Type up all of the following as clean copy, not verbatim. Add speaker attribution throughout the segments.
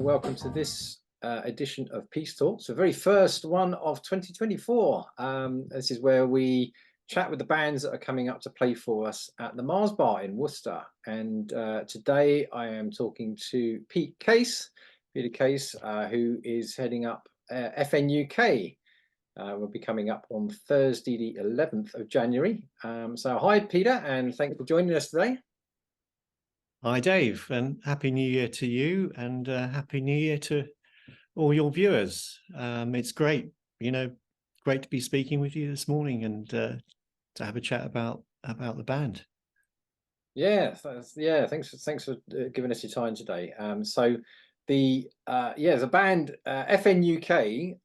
Speaker 1: welcome to this edition of Peace Talks, the very first one of 2024. This is where we chat with the bands that are coming up to play for us at the Mars Bar in Worcester. And today I am talking to Pete Case, who is heading up FNUK. Will be coming up on Thursday, the 11th of January. So hi, Peter, and thanks for joining us today.
Speaker 2: Hi, Dave, and Happy New Year to you, and Happy New Year to all your viewers. It's great, great to be speaking with you this morning and to have a chat about the band.
Speaker 1: Yeah, thanks for giving us your time today. So the band FNUK.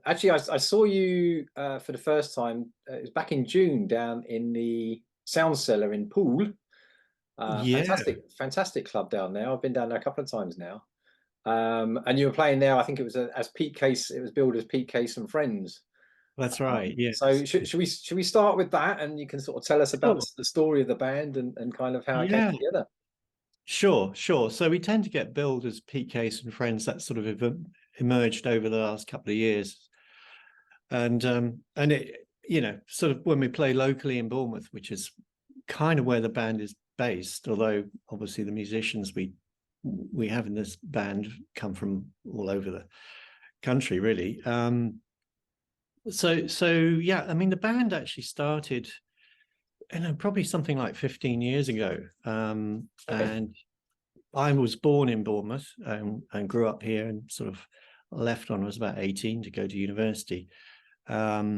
Speaker 1: Actually, I saw you for the first time. It was back in June down in the Sound Cellar in Poole. Fantastic club down there. I've been down there a couple of times now. And you were playing there. I think it was as Pete Case. It was billed as Pete Case and Friends.
Speaker 2: That's right. Yeah.
Speaker 1: So should we start with that, and you can sort of tell us about the story of the band and kind of how it came together.
Speaker 2: Sure. So we tend to get billed as Pete Case and Friends. That sort of emerged over the last couple of years, and it, sort of when we play locally in Bournemouth, which is kind of where the band is based, although obviously the musicians we have in this band come from all over the country, really. So yeah, I mean, the band actually started, probably something like 15 years ago. And I was born in Bournemouth and grew up here, and sort of left when I was about 18 to go to university. But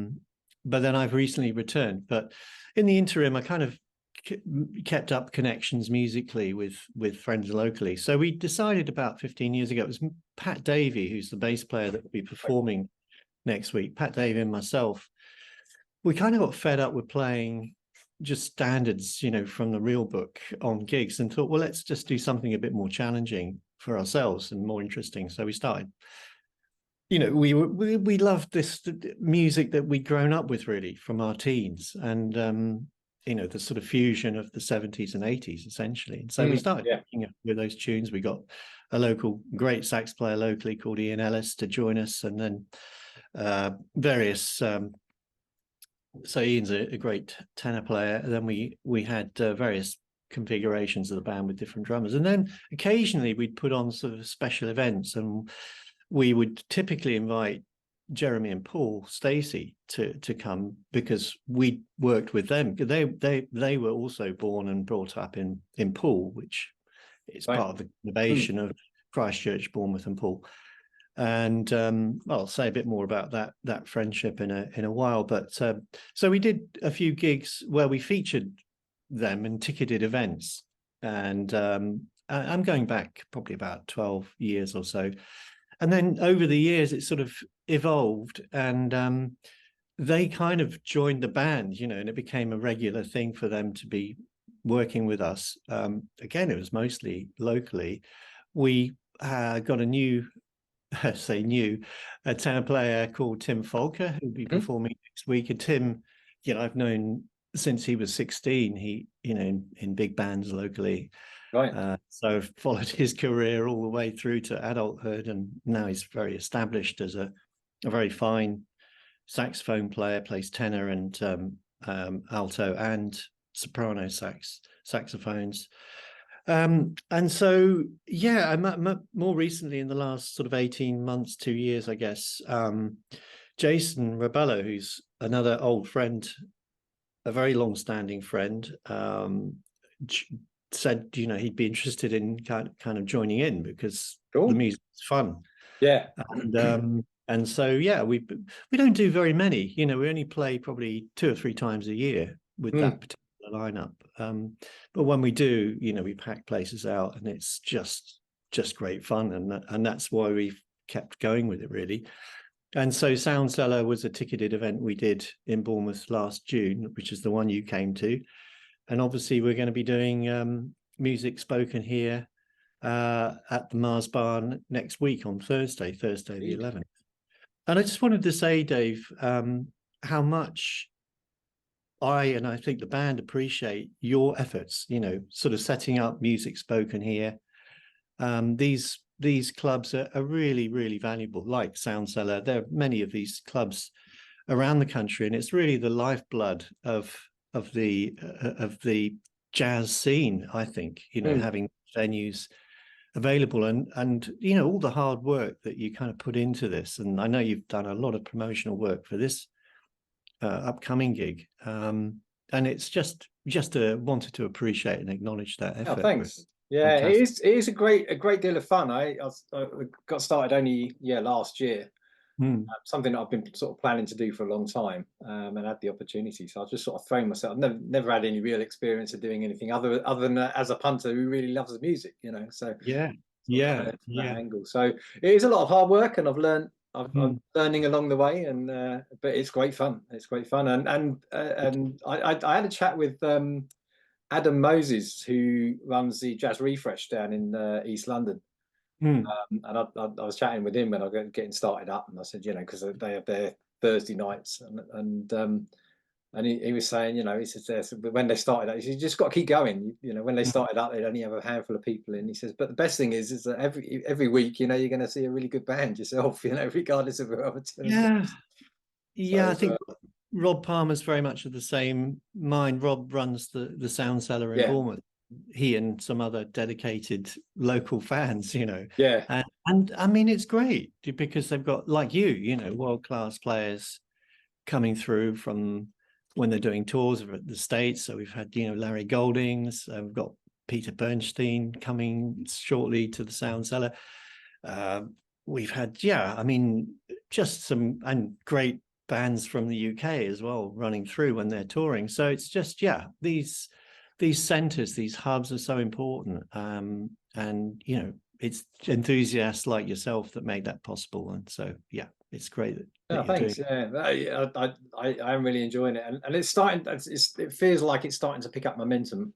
Speaker 2: then I've recently returned. But in the interim, I kind of kept up connections musically with friends locally. So we decided about 15 years ago, it was Pat Davey, who's the bass player that will be performing next week. Pat Davey and myself, we kind of got fed up with playing just standards, from the real book on gigs, and thought, well, let's just do something a bit more challenging for ourselves and more interesting. So we started, we loved this music that we'd grown up with, really, from our teens, and the sort of fusion of the 70s and 80s, essentially. And so we started picking up with those tunes. We got a local great sax player locally called Ian Ellis to join us, and then various. So Ian's a great tenor player. And then we had various configurations of the band with different drummers, and then occasionally we'd put on sort of special events, and we would typically invite Jeremy and Paul Stacey to come, because we worked with them. They were also born and brought up in Poole, which is part of the conurbation of Christchurch, Bournemouth, and Poole. And I'll say a bit more about that friendship in a while. But so we did a few gigs where we featured them in ticketed events, and I'm going back probably about 12 years or so. And then over the years, it sort of evolved, and they kind of joined the band, and it became a regular thing for them to be working with us. Again, it was mostly locally. We got a new, a tenor player called Tim Folker, who'll be performing next week. And Tim, I've known since he was 16. He, in big bands locally. Right. So I've followed his career all the way through to adulthood, and now he's very established as a very fine saxophone player, plays tenor and alto and soprano saxophones. And so, more recently, in the last sort of 18 months, 2 years, I guess, Jason Rebello, who's another old friend, a very long-standing friend, said he'd be interested in kind of joining in, because the music's fun. And so we don't do very many. We only play probably 2 or 3 times a year with that particular lineup. But when we do, we pack places out, and it's just great fun, and that's why we've kept going with it, really. And so Sound Cellar was a ticketed event we did in Bournemouth last June, which is the one you came to. And obviously, we're going to be doing music spoken here at the Mars Bar next week on Thursday the 11th. And I just wanted to say, Dave, how much I think the band appreciate your efforts, sort of setting up music spoken here. These these clubs are really, really valuable, like Sound Cellar. There are many of these clubs around the country, and it's really the lifeblood of the jazz scene, I think, you know, having venues available, and you know, all the hard work that you kind of put into this. And I know you've done a lot of promotional work for this upcoming gig, and it's just wanted to appreciate and acknowledge that effort.
Speaker 1: Oh, thanks. Yeah, it is a great deal of fun. I got started only last year. Something that I've been sort of planning to do for a long time, and had the opportunity. So I've just sort of thrown myself. I've never had any real experience of doing anything other than as a punter who really loves the music, you know. So that angle. So it is a lot of hard work, and I'm learning along the way, and but it's great fun. It's great fun, and I had a chat with Adam Moses, who runs the Jazz Refresh down in East London. And I was chatting with him when I was getting started up, and I said, you know, because they have their Thursday nights, and he was saying, you know, he says when they started out, he said, you just got to keep going. You know, when they started up, they'd only have a handful of people in. He says, but the best thing is that every week, you know, you're going to see a really good band yourself, you know, regardless of whoever turns up.
Speaker 2: Yeah, I think Rob Palmer's very much of the same mind. Rob runs the Sound Cellar in Bournemouth. He and some other dedicated local fans, you know. And I mean, it's great because they've got, like you know, world-class players coming through from when they're doing tours of the States. So we've had, you know, Larry Goldings, we've got Peter Bernstein coming shortly to the Sound Cellar. We've had, I mean, just some great bands from the UK as well running through when they're touring. So it's just, these centers, these hubs are so important. And, you know, it's enthusiasts like yourself that make that possible. And so, it's great.
Speaker 1: Thanks. I'm really enjoying it. And it's starting, it feels like it's starting to pick up momentum.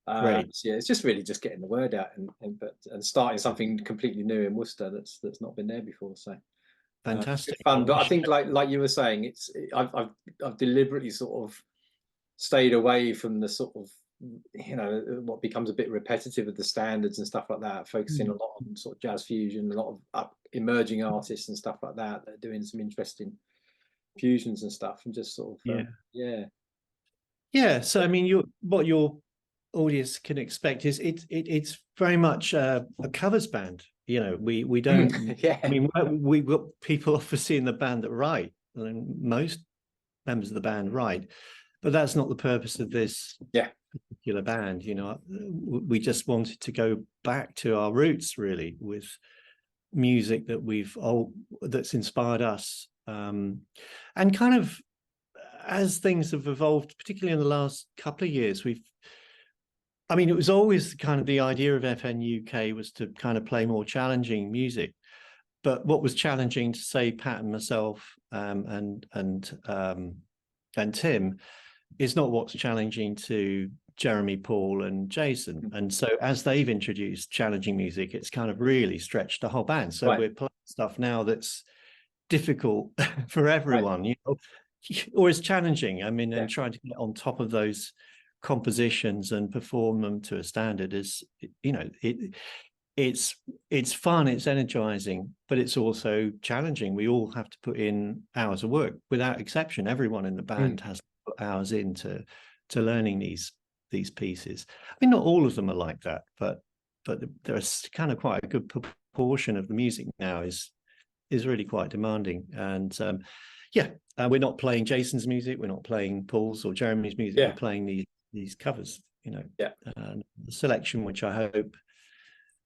Speaker 1: It's just really just getting the word out and starting something completely new in Worcester that's not been there before. So
Speaker 2: fantastic,
Speaker 1: fun. But I think like you were saying, I've deliberately sort of stayed away from the sort of, you know, what becomes a bit repetitive of the standards and stuff like that, focusing a lot on sort of jazz fusion, a lot of emerging artists and stuff like that are doing some interesting fusions and stuff, and just sort of
Speaker 2: so I mean, what your audience can expect is it's very much a covers band. You know, we don't I mean, we've got people obviously in the band that write, and most members of the band write, but that's not the purpose of this particular band. You know, we just wanted to go back to our roots really with music that that's inspired us, and kind of as things have evolved, particularly in the last couple of years, I mean, it was always kind of the idea of FNUK was to kind of play more challenging music, but what was challenging to, say, Pat and myself and Tim is not what's challenging to Jeremy, Paul, and Jason. And so as they've introduced challenging music, it's kind of really stretched the whole band. So we're playing stuff now that's difficult for everyone, you know, or is challenging. I mean, and trying to get on top of those compositions and perform them to a standard is, you know, it's fun, it's energizing, but it's also challenging. We all have to put in hours of work without exception. Everyone in the band has to put hours into learning these pieces. I mean, not all of them are like that, but there's kind of quite a good proportion of the music now is really quite demanding. And we're not playing Jason's music, we're not playing Paul's or Jeremy's music, we're playing these covers, you know. The selection, which I hope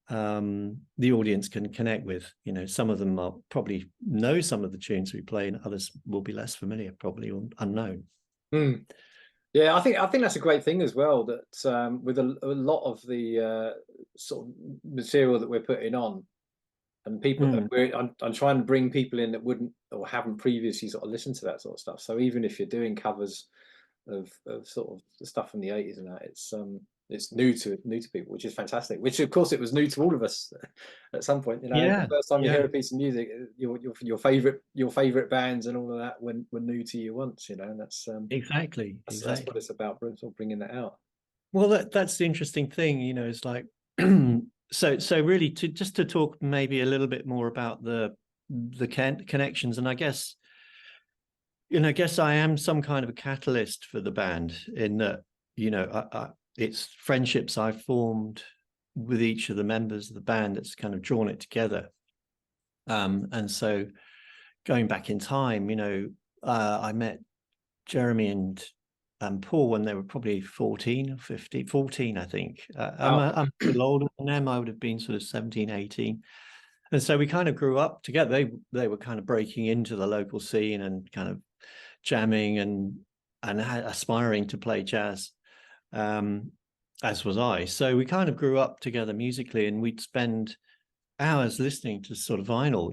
Speaker 2: the audience can connect with. You know, some of them are probably know some of the tunes we play, and others will be less familiar, probably, or unknown.
Speaker 1: I think that's a great thing as well, that with a lot of the sort of material that we're putting on, and people that I'm trying to bring people in that wouldn't or haven't previously sort of listened to that sort of stuff. So even if you're doing covers of sort of the stuff from the 80s and that, it's new to people, which is fantastic. Which of course it was new to all of us at some point. You know, the first time you hear a piece of music, your favorite bands and all of that were new to you once. You know, and that's exactly that's what it's about, sort of bringing that out.
Speaker 2: Well, that's the interesting thing. You know, it's like so really to talk maybe a little bit more about the connections, and I guess I am some kind of a catalyst for the band in that, it's friendships I've formed with each of the members of the band that's kind of drawn it together. And so going back in time, I met Jeremy and Paul when they were probably 14 or 15, 14, I think. I'm a little older than them. I would have been sort of 17, 18. And so we kind of grew up together. They were kind of breaking into the local scene and kind of jamming and aspiring to play jazz, as was I. So we kind of grew up together musically, and we'd spend hours listening to sort of vinyl,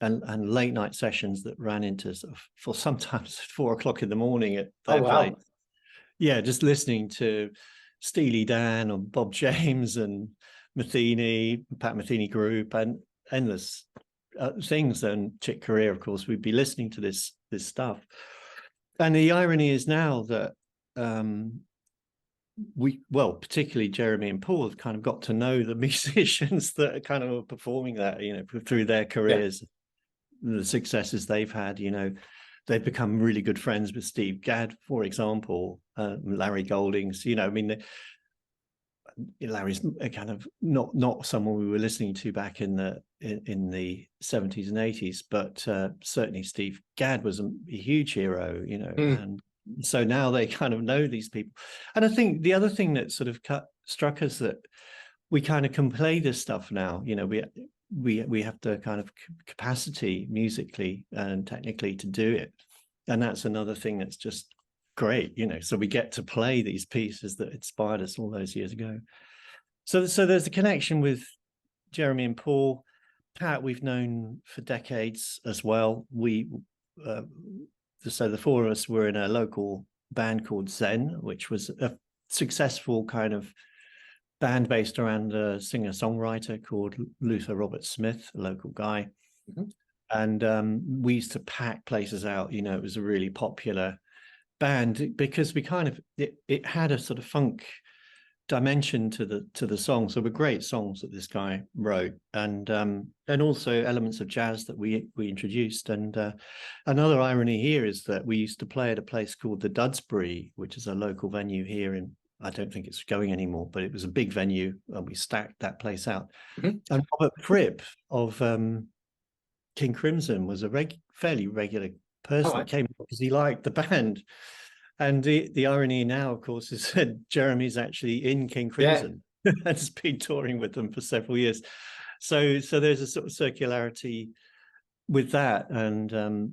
Speaker 2: and late night sessions that ran into sort of, for sometimes 4 o'clock in the morning at their place. Yeah, just listening to Steely Dan or Bob James and Metheny, Pat Metheny Group, and endless things. And Chick Corea, of course, we'd be listening to this stuff. And the irony is now that particularly Jeremy and Paul have kind of got to know the musicians that are kind of performing that, through their careers, the successes they've had. They've become really good friends with Steve Gadd, for example, Larry Goldings. Larry's kind of not someone we were listening to back in the 70s and 80s, but certainly Steve Gadd was a huge hero, and so now they kind of know these people. And I think the other thing that sort of struck us, that we kind of can play this stuff now. We have the kind of capacity musically and technically to do it, and that's another thing that's just great. So we get to play these pieces that inspired us all those years ago. So there's a connection with Jeremy and Paul. Pat, we've known for decades as well. So the four of us were in a local band called Zen, which was a successful kind of band based around a singer-songwriter called Luther Robert Smith, a local guy. And we used to pack places out. It was a really popular band because we kind of it had a sort of funk dimension to the songs. So were great songs that this guy wrote, and also elements of jazz that we introduced. And another irony here is that we used to play at a place called the Dudsbury, which is a local venue here in, I don't think it's going anymore, but it was a big venue, and we stacked that place out. And Robert Fripp of King Crimson was a fairly regular person that came because he liked the band. And the irony now, of course, is that Jeremy's actually in King Crimson and has been touring with them for several years. So there's a sort of circularity with that. And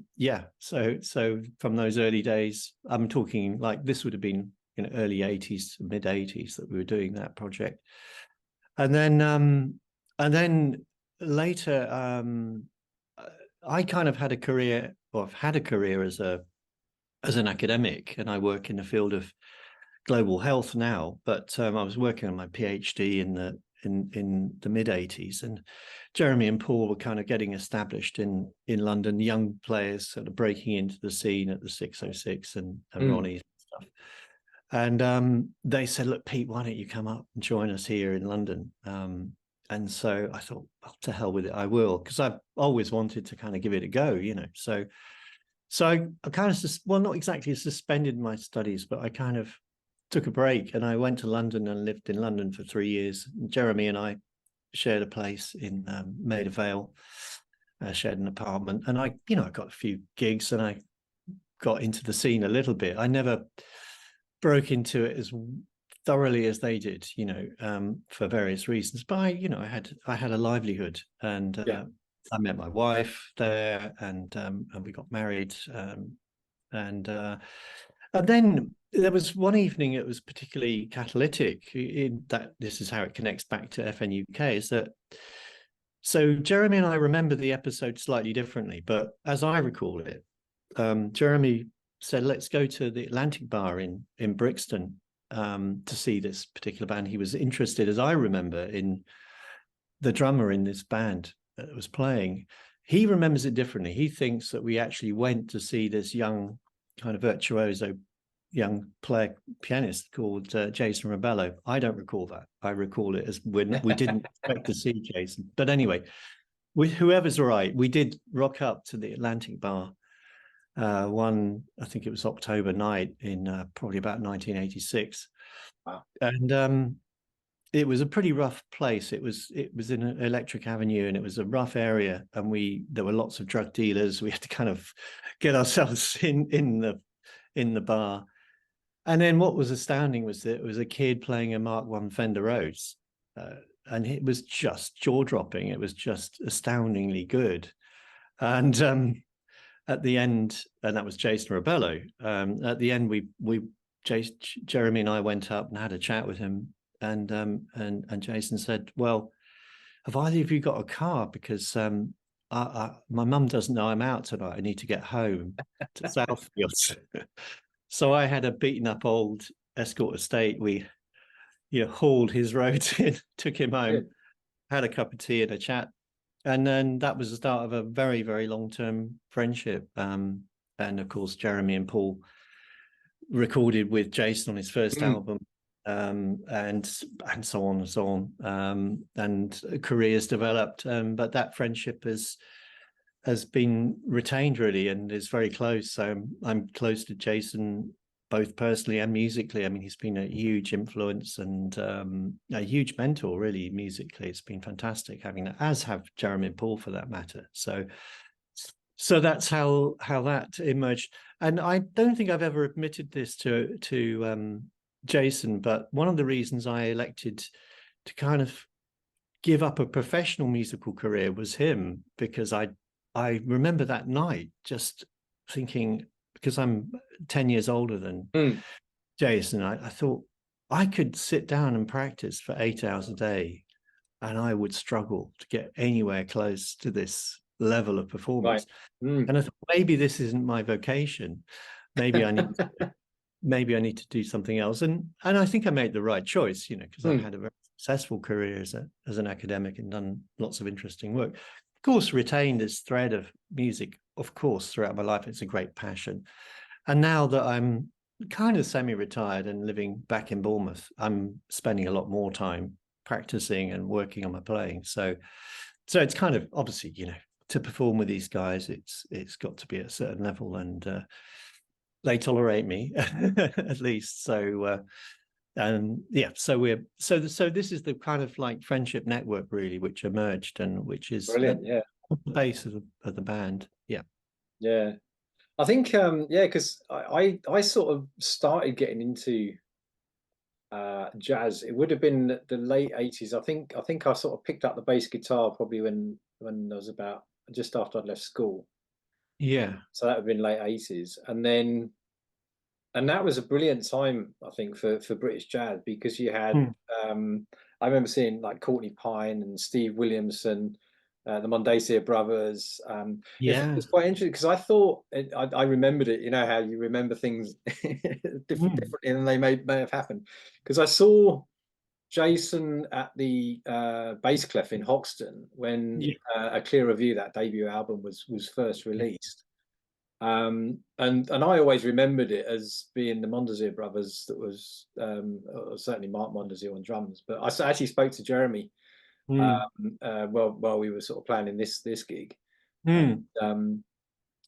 Speaker 2: so from those early days, I'm talking like this would have been early 80s, mid 80s that we were doing that project. And then later, I kind of had a career, or I've had a career as an academic, and I work in the field of global health now. But I was working on my PhD in the mid 80s, and Jeremy and Paul were kind of getting established in London, young players sort of breaking into the scene at the 606 and Ronnie and stuff. And they said, "Look, Pete, why don't you come up and join us here in London?" And so I thought, well, to hell with it, I will, because I've always wanted to kind of give it a go, So I kind of, not exactly suspended my studies, but I kind of took a break, and I went to London and lived in London for 3 years. Jeremy and I shared a place in Maida Vale, shared an apartment, and I got a few gigs, and I got into the scene a little bit. I never broke into it as thoroughly as they did, for various reasons. But I had a livelihood, and I met my wife there, and we got married, and then there was one evening it was particularly catalytic. In that, this is how it connects back to FNUK. Is that so? Jeremy and I remember the episode slightly differently, but as I recall it, Jeremy said, "Let's go to the Atlantic Bar in Brixton to see this particular band." He was interested, as I remember, in the drummer in this band that was playing. He remembers it differently. He thinks that we actually went to see this young kind of virtuoso young pianist called Jason Rebello. I don't recall that. I recall it as when we didn't expect to see Jason. But anyway, whoever's right, we did rock up to the Atlantic Bar one, I think it was October night in probably about 1986.
Speaker 1: Wow.
Speaker 2: And it was a pretty rough place. It was in an Electric Avenue, and it was a rough area, and there were lots of drug dealers. We had to kind of get ourselves in the bar. And then what was astounding was that it was a kid playing a Mark 1 Fender Rhodes, and it was just jaw-dropping. It was just astoundingly good. And at the end, and that was Jason Rebello. At the end, Jeremy and I went up and had a chat with him, and Jason said, "Well, have either of you got a car? Because my mum doesn't know I'm out tonight. I need to get home to Southfields." So I had a beaten up old Escort estate. We, hauled his Rhodes in, took him home, had a cup of tea and a chat. And then that was the start of a very, very long-term friendship. And of course, Jeremy and Paul recorded with Jason on his first album, and so on and so on. And careers developed. But that friendship has been retained really, and is very close. So I'm close to Jason, both personally and musically. I mean, he's been a huge influence and a huge mentor, really, musically. It's been fantastic having that, as have Jeremy and Paul for that matter. So that's how that emerged. And I don't think I've ever admitted this to Jason, but one of the reasons I elected to kind of give up a professional musical career was him, because I remember that night just thinking, because I'm 10 years older than Jason, I thought I could sit down and practice for 8 hours a day and I would struggle to get anywhere close to this level of performance. Right. And I thought, maybe this isn't my vocation. Maybe I need to do something else. And I think I made the right choice, because I had a very successful career as an academic and done lots of interesting work. Of course, retained this thread of music, of course, throughout my life. It's a great passion. And now that I'm kind of semi-retired and living back in Bournemouth, I'm spending a lot more time practicing and working on my playing. So it's kind of, obviously, to perform with these guys, it's got to be at a certain level, and they tolerate me at least. So so this is the kind of like friendship network really, which emerged and which is
Speaker 1: brilliant.
Speaker 2: the base of the band.
Speaker 1: Yeah, I think because I sort of started getting into jazz. It would have been the late 80s. I think I sort of picked up the bass guitar probably when I was about just after I'd left school. So that would have been late 80s, and that was a brilliant time, I think, for British jazz, because you had I remember seeing like Courtney Pine and Steve Williamson, the Mondesir brothers. It's quite interesting because I thought I remembered it. You know how you remember things differently than they may have happened, because I saw Jason at the Bass Clef in Hoxton when A Clearer View, that debut album, was first released. And I always remembered it as being the Mondesir brothers. That was certainly Mark Mondesir on drums. But I actually spoke to Jeremy while we were sort of planning this gig, and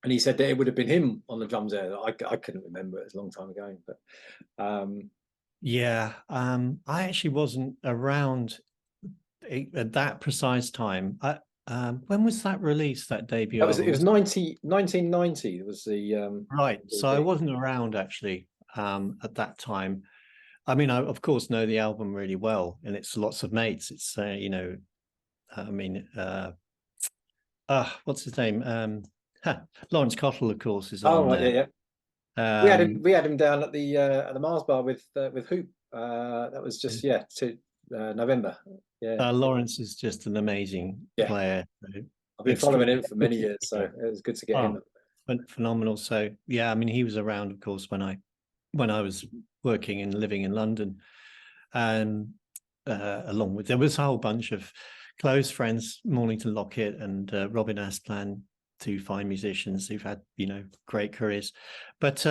Speaker 1: he said that it would have been him on the drums there. I couldn't remember, it was a long time ago, but
Speaker 2: I actually wasn't around at that precise time. When was that released, that debut?
Speaker 1: It was 1990 was the
Speaker 2: right. So I wasn't around actually at that time. I mean, I of course know the album really well, and it's Lots of Mates. It's what's his name? Lawrence Cottle, of course, is on there.
Speaker 1: We had him down at the Mars Bar with Hoop. That was just to November.
Speaker 2: Lawrence is just an amazing player.
Speaker 1: I've been following him for many years, so it was good to get him.
Speaker 2: Phenomenal. So I mean, he was around, of course, when I was working and living in London, and along with, there was a whole bunch of close friends, Mornington Lockett and Robin Asplan, two fine musicians who've had, you know, great careers. But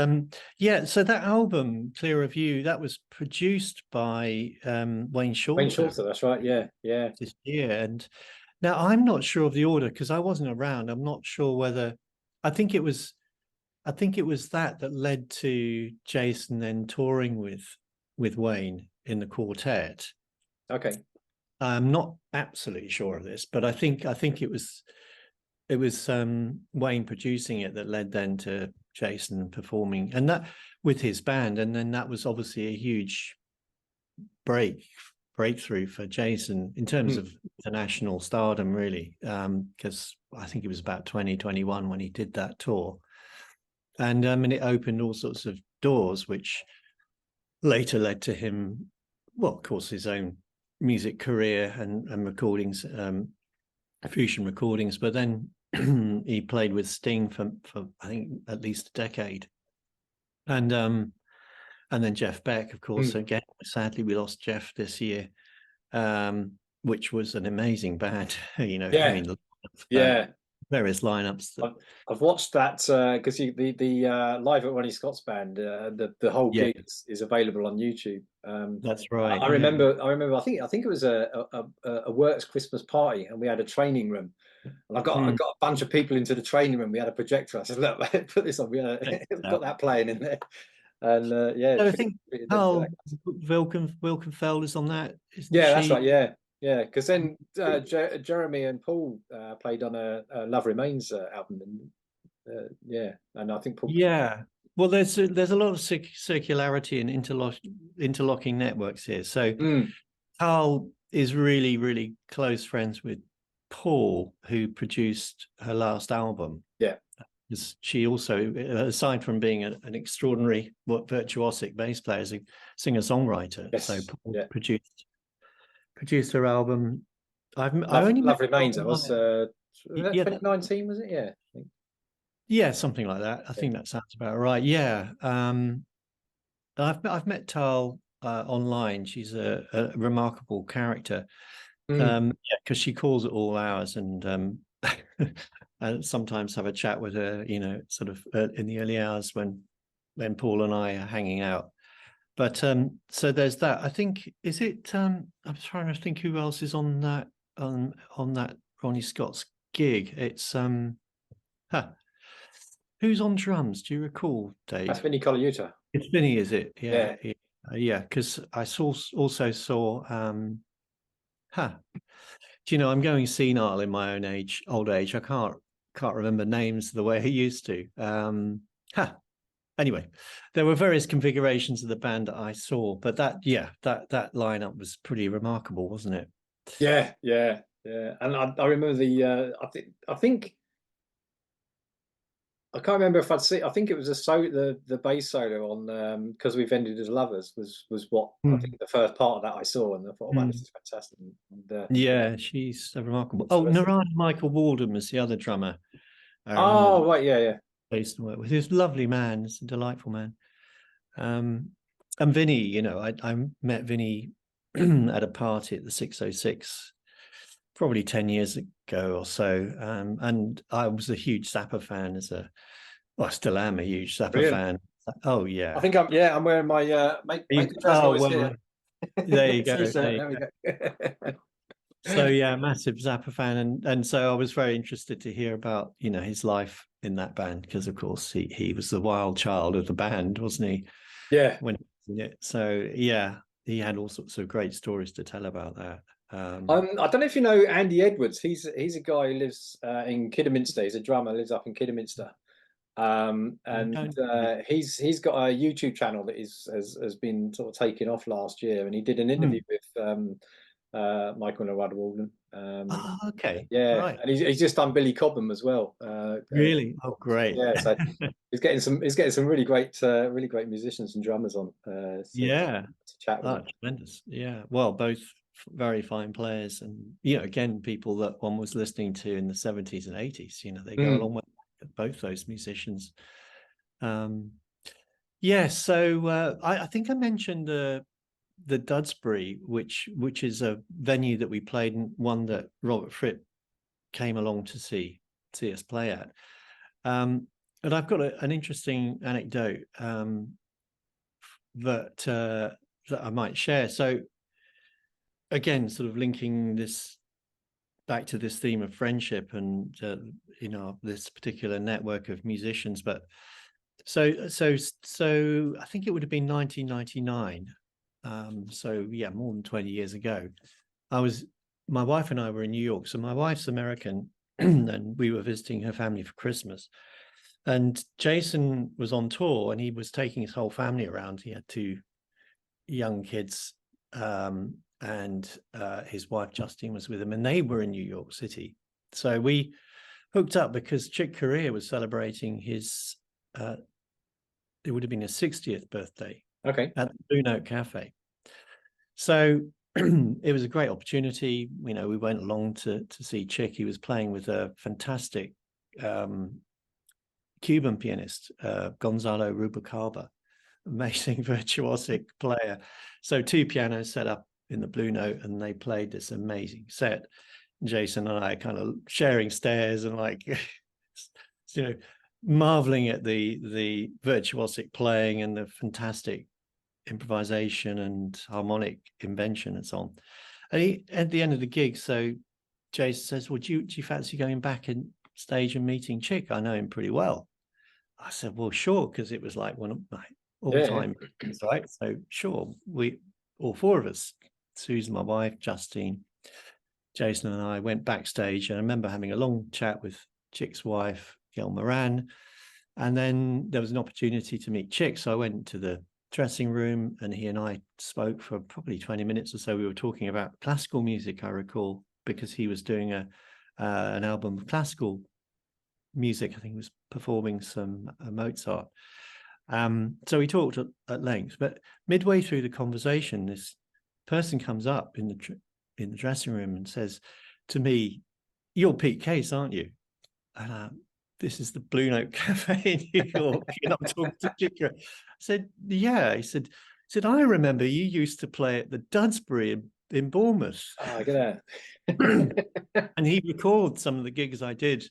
Speaker 2: yeah, so that album, Clear of You, that was produced by Wayne Shorter.
Speaker 1: Wayne Shorter, that's right. Yeah, yeah.
Speaker 2: This year. And now I'm not sure of the order because I wasn't around. I'm not sure whether I think it was that led to Jason then touring with Wayne in the quartet.
Speaker 1: Okay.
Speaker 2: I'm not absolutely sure of this, but I think it was Wayne producing it that led then to Jason performing, and that with his band, and then that was obviously a huge breakthrough for Jason in terms of international stardom, really, because I think it was about 2021 when he did that tour, and it opened all sorts of doors, which later led to him, well, of course, his own music career and recordings, fusion recordings, but then he played with Sting for I think at least a decade, and then Jeff Beck, of course. Again, sadly, we lost Jeff this year, which was an amazing band. You know,
Speaker 1: Yeah.
Speaker 2: I mean, various lineups.
Speaker 1: I've watched that because the live at Ronnie Scott's band, the whole gig is available on YouTube.
Speaker 2: That's right.
Speaker 1: I remember. I think it was a works Christmas party, and we had a training room. And I got a bunch of people into the training room. We had a projector. I said, "Look, put this on." We got that playing in there. And
Speaker 2: so I think Wilkenfeld is on that.
Speaker 1: That's right. Yeah, because then Jeremy and Paul played on a Love Remains album, and and I think Paul.
Speaker 2: Yeah, well, there's a lot of circularity and interlocking networks here. So Carl is really, really close friends with Paul, who produced her last album.
Speaker 1: Yeah.
Speaker 2: She also, aside from being an extraordinary virtuosic bass player, is a singer-songwriter.
Speaker 1: Yes.
Speaker 2: So Paul produced her album. I only
Speaker 1: Love Remains. It was
Speaker 2: 2019,
Speaker 1: was it? Yeah. I think.
Speaker 2: Yeah, something like that. I think that sounds about right. Yeah. I've met Tal online. She's a remarkable character. Because she calls at all hours, and I sometimes have a chat with her, you know, sort of in the early hours when Paul and I are hanging out. But so there's that. I think, is it I'm trying to think who else is on that Ronnie Scott's gig. It's who's on drums? Do you recall, Dave?
Speaker 1: That's Vinnie Colaiuta.
Speaker 2: It's Vinnie, is it? Yeah. Because I also saw do you know, I'm going senile in my old age. I can't remember names the way I used to. Anyway, there were various configurations of the band that I saw, but that lineup was pretty remarkable, wasn't it?
Speaker 1: Yeah. And I remember I can't remember if I'd see. I think it was the bass solo on "Because We've Ended as Lovers" was what I think the first part of that I saw, and I thought, "Oh, man, this is fantastic." And,
Speaker 2: she's remarkable. Oh, Narada Michael Walden was the other drummer.
Speaker 1: Oh, right, yeah.
Speaker 2: I used to work with. He's a lovely man. He's a delightful man. And Vinnie, you know, I met Vinnie at a party at the 606 probably 10 years ago or so, and I was a huge Zappa fan I still am a huge Zappa fan. Oh yeah,
Speaker 1: I think I'm wearing my make the dress noise here.
Speaker 2: There you go.
Speaker 1: There we go.
Speaker 2: So yeah, massive Zappa fan, and so I was very interested to hear about, you know, his life in that band, because of course he was the wild child of the band, wasn't he?
Speaker 1: Yeah.
Speaker 2: When so yeah, he had all sorts of great stories to tell about that.
Speaker 1: I don't know if you know Andy Edwards. He's a guy who lives in Kidderminster. He's a drummer, lives up in Kidderminster. And he's got a YouTube channel that has been sort of taken off last year, and he did an interview with Michael and Narada Walden.
Speaker 2: Okay.
Speaker 1: Yeah,
Speaker 2: right.
Speaker 1: And he's just done Billy Cobham as well.
Speaker 2: Really? Oh, great.
Speaker 1: Yeah, so he's getting some really great musicians and drummers on.
Speaker 2: To
Speaker 1: chat with.
Speaker 2: Tremendous. Yeah. Well, both very fine players, and you know, again, people that one was listening to in the 70s and 80s. You know, they go along with both those musicians. So I think I mentioned the Dudsbury, which is a venue that we played, and one that Robert Fripp came along to see. see us play at. And I've got an interesting anecdote that I might share. So again, sort of linking this back to this theme of friendship and this particular network of musicians. But so I think it would have been 1999. So yeah, more than 20 years ago. My wife and I were in New York. So my wife's American, and we were visiting her family for Christmas. And Jason was on tour, and he was taking his whole family around. He had 2 young kids, and his wife Justine was with him, and they were in New York City. So we hooked up because Chick Corea was celebrating his it would have been his 60th birthday at the Blue Note Cafe. So it was a great opportunity. We went along to see Chick. He was playing with a fantastic Cuban pianist, Gonzalo Rubalcaba, amazing virtuosic player. So 2 pianos set up in the Blue Note, and they played this amazing set. Jason and I kind of sharing stares and marveling at the virtuosic playing and the fantastic improvisation and harmonic invention and so on. And at the end of the gig, so Jason says, well, do you fancy going back and stage and meeting Chick? I know him pretty well. I said, well, sure, because it was like one of my all-time things, right? So sure, we all 4 of us, Susan, my wife, Justine, Jason and I went backstage, and I remember having a long chat with Chick's wife, Gail Moran, and then there was an opportunity to meet Chick. So I went to the dressing room, and he and I spoke for probably 20 minutes or so. We were talking about classical music, I recall, because he was doing an album of classical music. I think he was performing some Mozart. So we talked at length, but midway through the conversation, this person comes up in the dressing room and says to me, "You're Pete Case, aren't you?" And this is the Blue Note Cafe in New York. You're not talking to Chick. I said, "Yeah." He said, "I remember you used to play at the Dudsbury in Bournemouth."
Speaker 1: Oh, I get that.
Speaker 2: And he recalled some of the gigs I did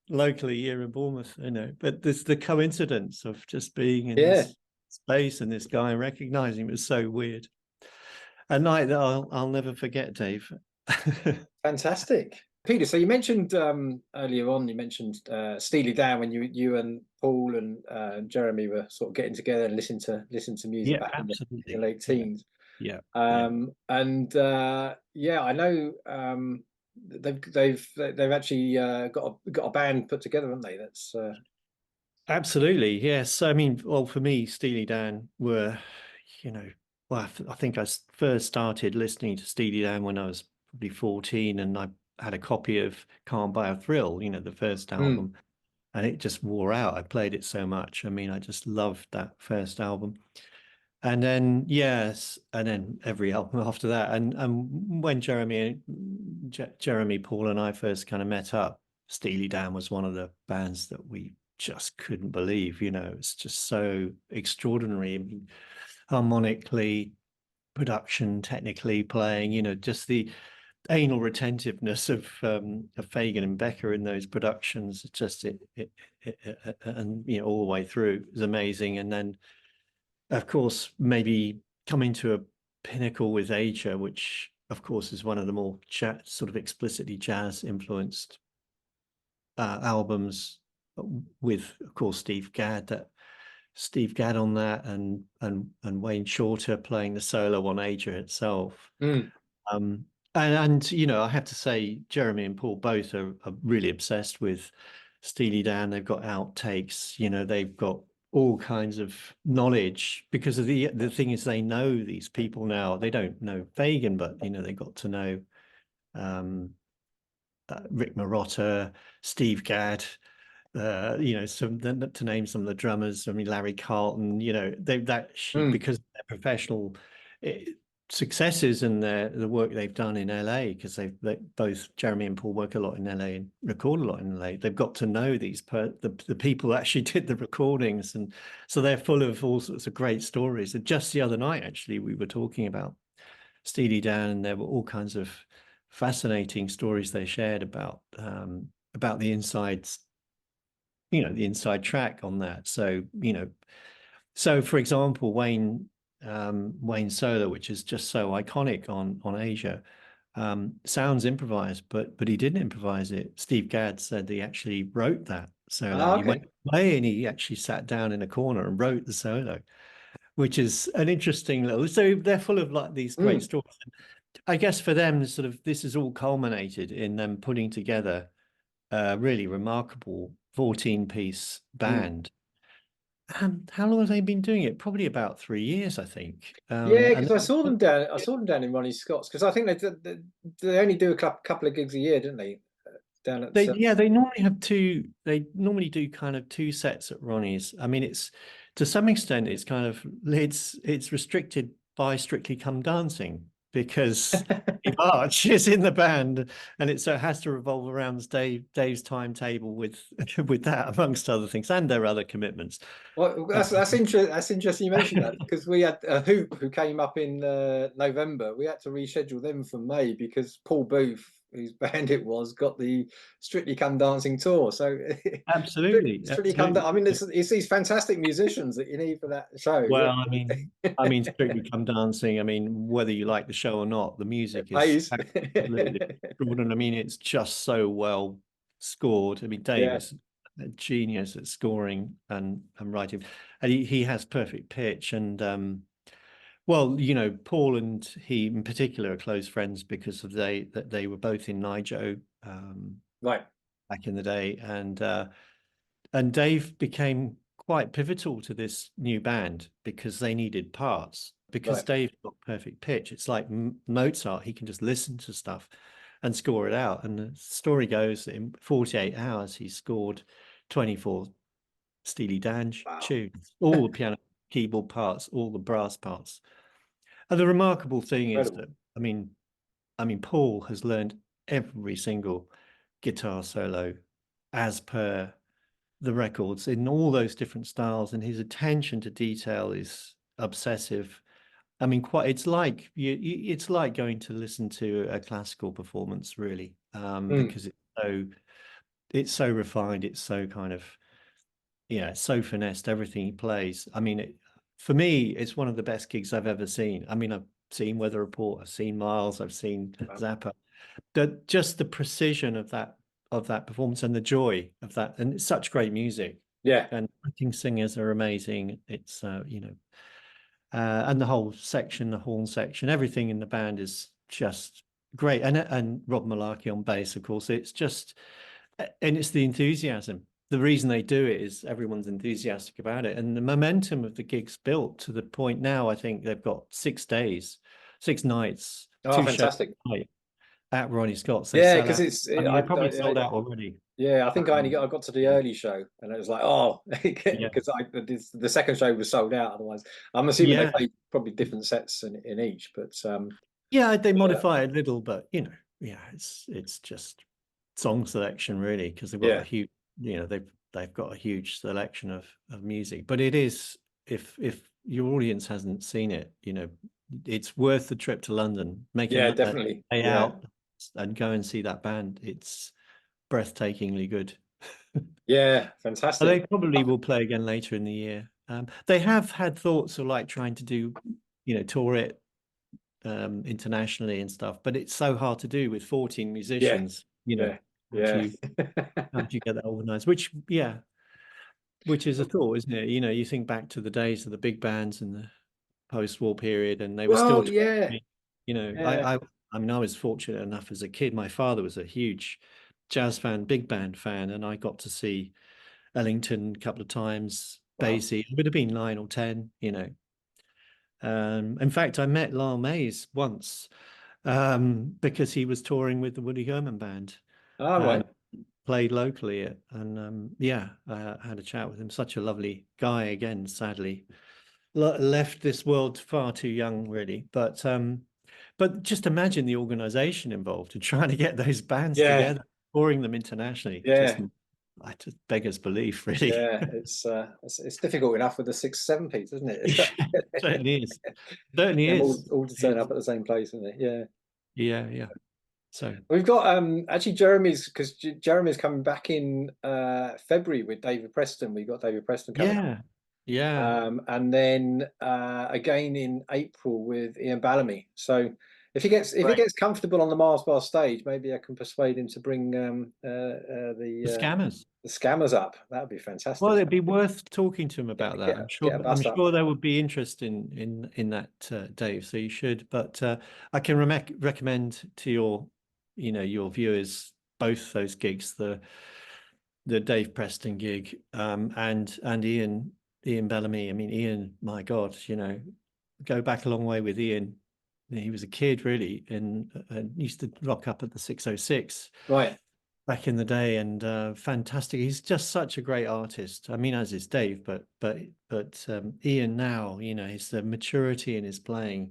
Speaker 2: locally here in Bournemouth, but there's the coincidence of just being in this space, and this guy recognizing him was so weird. A night that I'll never forget, Dave.
Speaker 1: Fantastic. Peter, so you mentioned earlier on, you mentioned Steely Dan when you and Paul and Jeremy were sort of getting together and listening to music back in the late teens.
Speaker 2: Yeah.
Speaker 1: And I know they've actually got a band put together, haven't they? That's
Speaker 2: absolutely, yes. I mean, well, for me, Steely Dan were, well, I think I first started listening to Steely Dan when I was probably 14, and I had a copy of Can't Buy a Thrill, the first album, and it just wore out. I played it so much. I mean, I just loved that first album. And then, and then every album after that. And when Jeremy, Paul and I first kind of met up, Steely Dan was one of the bands that we just couldn't believe. It's just so extraordinary. I mean, harmonically, production, technically playing, just the anal retentiveness of Fagen and Becker in those productions, just and all the way through is amazing. And then, of course, maybe coming to a pinnacle with Aja, which of course is one of the more sort of explicitly jazz influenced albums, with of course Steve Gadd on that, and Wayne Shorter playing the solo on Aja itself. And I have to say, Jeremy and Paul both are really obsessed with Steely Dan. They've got outtakes, they've got all kinds of knowledge, because of the thing is, they know these people now. They don't know Fagen, but they got to know Rick Marotta, Steve Gadd, to name some of the drummers. I mean, Larry Carlton. Because of their professional successes and the work they've done in LA, because they both, Jeremy and Paul, work a lot in LA and record a lot in LA. They've got to know the people that actually did the recordings, and so they're full of all sorts of great stories. And just the other night, actually, we were talking about Steely Dan, and there were all kinds of fascinating stories they shared about about the insides, the inside track on that. So, so for example, Wayne's solo, which is just so iconic on Asia, sounds improvised, but he didn't improvise it. Steve Gadd said he actually wrote that solo. He went away and he actually sat down in a corner and wrote the solo, which is an interesting little. So they're full of like these great stories. I guess for them, sort of, this has all culminated in them putting together a really remarkable 14-piece band. How long have they been doing it? Probably about 3 years, I think.
Speaker 1: Yeah, because I saw them down. I saw them down in Ronnie Scott's, because I think they only do a couple of gigs a year, didn't they? Down at
Speaker 2: they normally have two. They normally do kind of two sets at Ronnie's. I mean, it's to some extent it's kind of it's restricted by Strictly Come Dancing, because Arch is in the band, and it so has to revolve around Dave's timetable with that, amongst other things, and their other commitments.
Speaker 1: Well, that's interesting. That's interesting you mentioned that, because we had a Hoop who came up in November. We had to reschedule them for May because Paul Booth, whose band it was, got the Strictly Come Dancing tour. So
Speaker 2: absolutely.
Speaker 1: I mean, it's these fantastic musicians that you need for that show.
Speaker 2: Well, I mean, Strictly Come Dancing. I mean, whether you like the show or not, the music is absolutely extraordinary. I mean, it's just so well scored. I mean, Dave is a genius at scoring and writing, and he has perfect pitch. And well, Paul and he in particular are close friends because of they were both in Nigel
Speaker 1: right
Speaker 2: back in the day, and Dave became quite pivotal to this new band because they needed parts, because Dave's got perfect pitch. It's like Mozart. He can just listen to stuff and score it out. And the story goes that in 48 hours, he scored 24 Steely Dan tunes, all the piano, keyboard parts, all the brass parts. And the remarkable thing is that, I mean, Paul has learned every single guitar solo as per the records in all those different styles, and his attention to detail is obsessive. I mean, it's like it's like going to listen to a classical performance, really, because it's so refined, it's so kind of so finessed, everything he plays. I mean, for me, it's one of the best gigs I've ever seen. I mean, I've seen Weather Report, I've seen Miles, I've seen Zappa. Just the precision of that performance and the joy of that, and it's such great music. And backing singers are amazing. It's and the whole section, the horn section, everything in the band is just great. And Rob Malarkey on bass, of course. It's just, and it's the enthusiasm. The reason they do it is everyone's enthusiastic about it, and the momentum of the gig's built to the point now. I think they've got 6 days, 6 nights, 2
Speaker 1: fantastic
Speaker 2: shows at Ronnie Scott's.
Speaker 1: Because
Speaker 2: I probably sold out already.
Speaker 1: Yeah, I think I got to the early show, and it was like, because the second show was sold out. Otherwise, I'm assuming they played probably different sets in each, but
Speaker 2: they modify it a little, but it's just song selection really, because they've got a huge, they've got a huge selection of music. But it is, if your audience hasn't seen it, it's worth the trip to London.
Speaker 1: Definitely
Speaker 2: a day out and go and see that band. It's breathtakingly good.
Speaker 1: Fantastic.
Speaker 2: They probably will play again later in the year. They have had thoughts of like trying to do, tour it internationally and stuff, but it's so hard to do with 14 musicians. How do you get that organized? Which is a thought, isn't it? You think back to the days of the big bands in the post-war period, and they were still I mean, I was fortunate enough as a kid. My father was a huge jazz fan, big band fan, and I got to see Ellington a couple of times. Basie, it would have been 9 or 10, in fact, I met Lyle Mays once because he was touring with the Woody Herman band. Played locally, and I had a chat with him. Such a lovely guy. Again, sadly, left this world far too young, really. But just imagine the organization involved in trying to get those bands together, touring them internationally. I just beggars belief, really.
Speaker 1: It's difficult enough with the 6, 7 piece, isn't it?
Speaker 2: It certainly is. Certainly is.
Speaker 1: All to turn up at the same place, isn't it?
Speaker 2: Yeah. So
Speaker 1: we've got actually Jeremy's, because Jeremy's coming back in February with David Preston. We've got David Preston coming up. And then again in April with Ian Bellamy. So if he gets comfortable on the Mars Bar stage, maybe I can persuade him to bring
Speaker 2: Scammers.
Speaker 1: the Scammers up. That would be fantastic.
Speaker 2: Well, it'd be worth talking to him about that. I'm sure there would be interest in that, Dave. So you should. But I can recommend to your viewers both those gigs, the Dave Preston gig, and Ian Bellamy. I mean, Ian, my God, go back a long way with Ian. He was a kid really, and used to rock up at the 606.
Speaker 1: Right.
Speaker 2: Back in the day, and fantastic. He's just such a great artist. I mean, as is Dave, but Ian now, his maturity in his playing.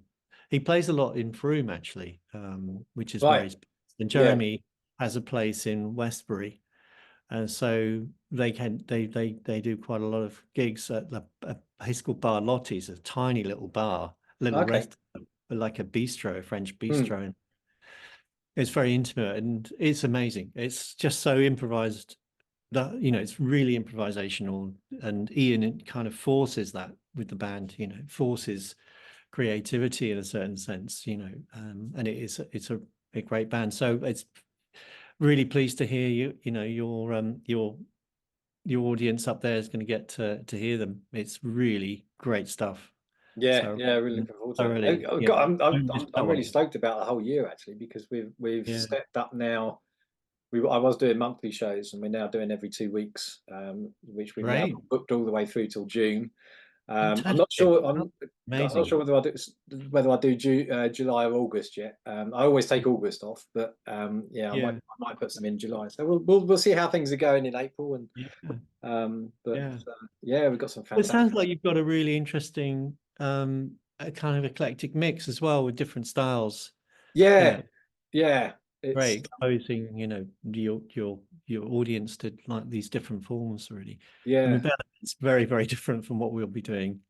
Speaker 2: He plays a lot in Frome actually, which is where he's. And Jeremy has a place in Westbury, and so they do quite a lot of gigs at a place called Bar Lottie's, a tiny little bar, restaurant, like a bistro, a French bistro. And it's very intimate and it's amazing. It's just so improvised that, it's really improvisational, and Ian kind of forces that with the band, forces creativity in a certain sense, and it's a great band. So it's really pleased to hear your audience up there is going to get to hear them. It's really great stuff.
Speaker 1: Yeah, really looking forward to it. I'm really stoked about the whole year actually, because we've stepped up now. I was doing monthly shows, and we're now doing every 2 weeks, which we've now booked all the way through till June. I'm not sure. I'm not sure whether I do July or August yet. I always take August off, but I might put some in July. So we'll see how things are going in April, and we've got some fantastic.
Speaker 2: It sounds like you've got a really interesting a kind of eclectic mix as well, with different styles.
Speaker 1: It's
Speaker 2: great, exposing your audience to like these different forms, really. I mean, it's very, very different from what we'll be doing.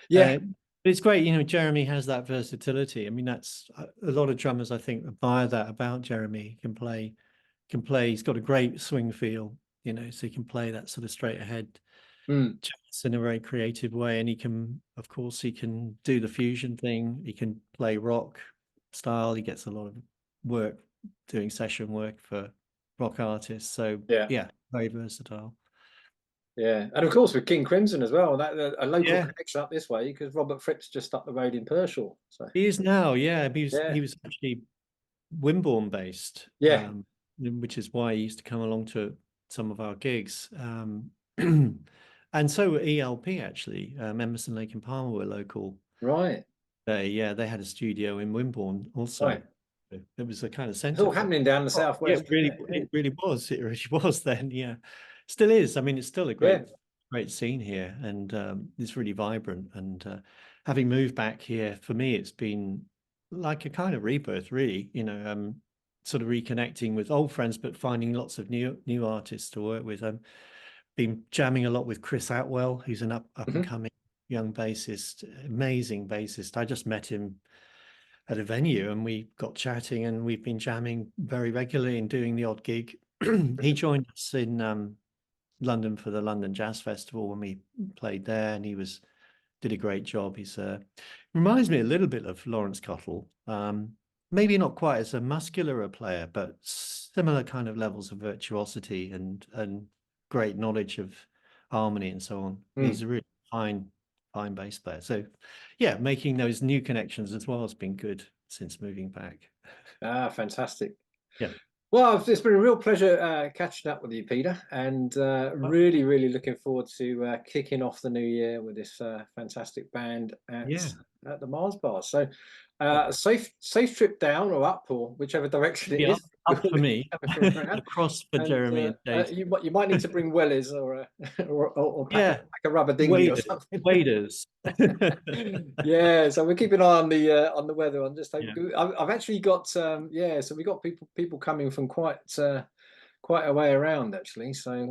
Speaker 2: But it's great, Jeremy has that versatility. I mean, that's a lot of drummers, I think, admire that about Jeremy. He can play. He's got a great swing feel, so he can play that sort of straight ahead jazz in a very creative way, and he can do the fusion thing. He can play rock style. He gets a lot of work doing session work for rock artists. So very versatile.
Speaker 1: And of course with King Crimson as well. That a local connection up this way, because Robert Fripp's just up the road in Pershore. So
Speaker 2: he is now. He was actually Wimborne based. Which is why he used to come along to some of our gigs. And so ELP actually, Emerson, Lake and Palmer were local.
Speaker 1: Right.
Speaker 2: They had a studio in Wimborne also.
Speaker 1: Right.
Speaker 2: It was a kind of centre.
Speaker 1: It's all happening down the southwest.
Speaker 2: It really was then. Yeah, still is. I mean, it's still a great scene here, and it's really vibrant. And having moved back here, for me, it's been like a kind of rebirth, really. Sort of reconnecting with old friends, but finding lots of new artists to work with. Been jamming a lot with Chris Atwell, who's an up and coming young bassist, amazing bassist. I just met him at a venue and we got chatting, and we've been jamming very regularly and doing the odd gig. He joined us in London for the London Jazz Festival when we played there, and he did a great job. He's reminds me a little bit of Lawrence Cottle. Maybe not quite as a muscular a player, but similar kind of levels of virtuosity and great knowledge of harmony and so on. He's a really fine bass player. So making those new connections as well has been good since moving back.
Speaker 1: Fantastic. Well, it's been a real pleasure catching up with you, Peter, and really, really looking forward to kicking off the new year with this fantastic band at the Mars Bar. So safe trip down or up, or whichever direction it is.
Speaker 2: Up for me. Across for Jeremy and Dave.
Speaker 1: You might need to bring wellies or pack a rubber dinghy or something.
Speaker 2: Waders.
Speaker 1: So we're keeping an eye on the weather. I'm just hoping. I've actually got so we got people coming from quite a way around actually. So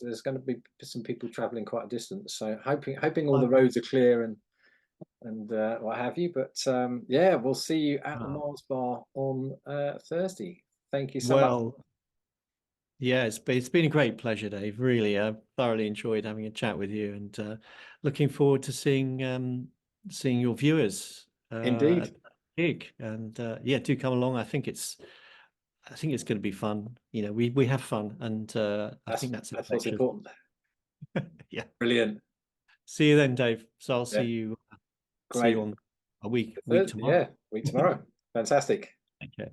Speaker 1: there's going to be some people travelling quite a distance. So hoping all the roads are clear and what have you. But we'll see you at the Mars Bar on Thursday. Thank you so much.
Speaker 2: Yeah, it's been a great pleasure, Dave. Really, I've thoroughly enjoyed having a chat with you, and looking forward to seeing your viewers
Speaker 1: Indeed.
Speaker 2: at the gig. And yeah, do come along. I think it's going to be fun. You know, we have fun, and I think that's
Speaker 1: what's important.
Speaker 2: Yeah,
Speaker 1: brilliant.
Speaker 2: See you then, Dave. So I'll
Speaker 1: Yeah.
Speaker 2: see you.
Speaker 1: Great.
Speaker 2: See you on a week tomorrow.
Speaker 1: Yeah, week tomorrow. Fantastic.
Speaker 2: Okay.